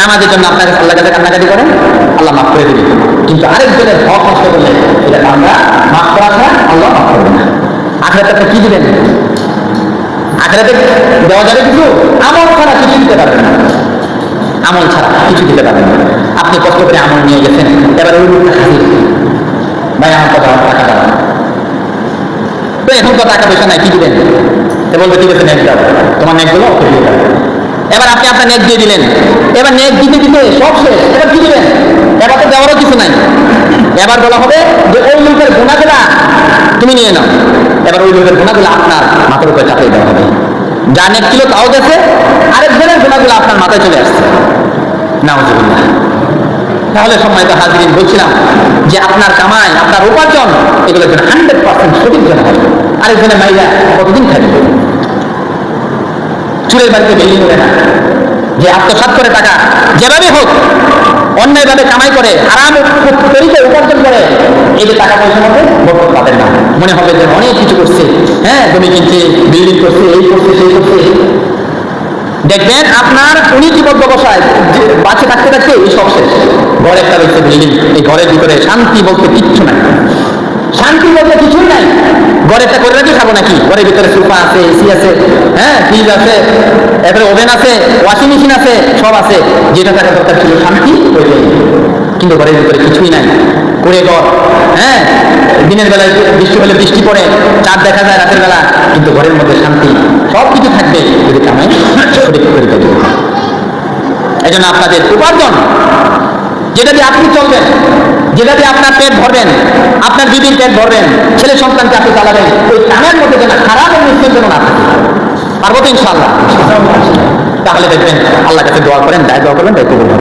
নামাজের জন্য আপনার আল্লাহর কাছে কান্নাকাটি করেন, আল্লাহ মাফ করে দিবেন। কিন্তু আরেকজনের হক নষ্ট করলে এটা আমরা মাফ করা ছাড়া আল্লাহ মাফ করবেন না। আখিরাতে আপনি কি দিবেন? আখিরাতে দেওয়া যাবে কিছু? আমল ছাড়া কিছু দিতে পারবেন না, আমল ছাড়া কিছু দিতে পারবেন না। আপনি কষ্ট করে আমল নিয়ে গেছেন, এবার ওই লোকটা হাজির, ভাই আমার কথা টাকা দাও, তো এখন তো টাকা পয়সা নাই, কি দিবেন? সে বলবে ঠিক আছে নেট দাও, তোমার নেট গুলো অফ দিয়ে দাও। এবার আপনি আপনার নেট দিয়ে দিলেন, এবার নেট দিতে দিতে সব শেষ, এবার কি দিবেন? এবার তো দেওয়ারও কিছু নাই। এবার বলা হবে যে ওই লোকের গুণাগুলা তুমি নিয়ে নাও। এবার ওই লোকের গুণাগুলা আপনার মাথার উপরে চাপিয়ে দেওয়া হবে। যা নেট ছিল তাও গেছে, আরেকজনের গুণাগুলো আপনার মাথায় চলে আসছে। নাউজুবিল্লাহ। তাহলে সম্মানিত হাজিরিন, বলছিলাম যে আপনার কামাই, আপনার উপার্জন, এগুলো যেন 100% সঠিক যেন হয়। আরেকজনের মাইরা কতদিন থাকবে? চুরের বাড়িতে বিল্ডিং হবে না, যে আত্মসাৎ করে টাকা যেভাবে হোক অন্যায়ভাবে কামাই করে, আরাম তরিকায় উপার্জন করে, এই যে টাকা পয়সার মধ্যে বরকত পাবেন না। মনে হবে যে অনেক কিছু করছে, হ্যাঁ জমি কিনছে, বিল্ডিং করছে, এই করছে, সেই করছে। দেখবেন আপনার উনি জীবদ্দ বসায় বাঁচে থাকতে থাকতে এই সব শেষ। ঘর একটা রয়েছে বিল্ডিং, এই ঘরের ভিতরে শান্তি বলতে কিচ্ছু নাই, শান্তি বলতে কিছুই নাই। ঘরেরটা করে রাখি খাবো নাকি? ঘরের ভিতরে সোফা আছে, এসি আছে, হ্যাঁ ফ্রিজ আছে, এরপরে ওভেন আছে, ওয়াশিং মেশিন আছে, সব আছে। যেটা থাকা দরকার ছিল শান্তি, ওই যাই। কিন্তু ঘরের ভিতরে কিছুই নাই, করে ঘর, হ্যাঁ দিনের বেলায় বৃষ্টি হলে বৃষ্টি পড়ে, চাঁদ দেখা যায় রাতের বেলা, কিন্তু ঘরের মধ্যে শান্তি। সব কিছু থাকবে যদি কামাই সঠিক করে দেবে। এই জন্য আপনাদের উপার্জন, যেটা দিয়ে আপনি চলবেন, যেটা দিয়ে আপনার পেট ভরবেন, আপনার বিবির পেট ভরবেন, ছেলে সন্তানকে আপনি চালাবেন, ওই কামের মধ্যে যেন খারাপ অনুষ্ঠান যেন না থাকে। পারবো তো ইনশাআল্লাহ? তাহলে দেখবেন আল্লাহ কাছে দোয়া করেন, দায় দোয়া করবেন, দায়িত্ব করবেন।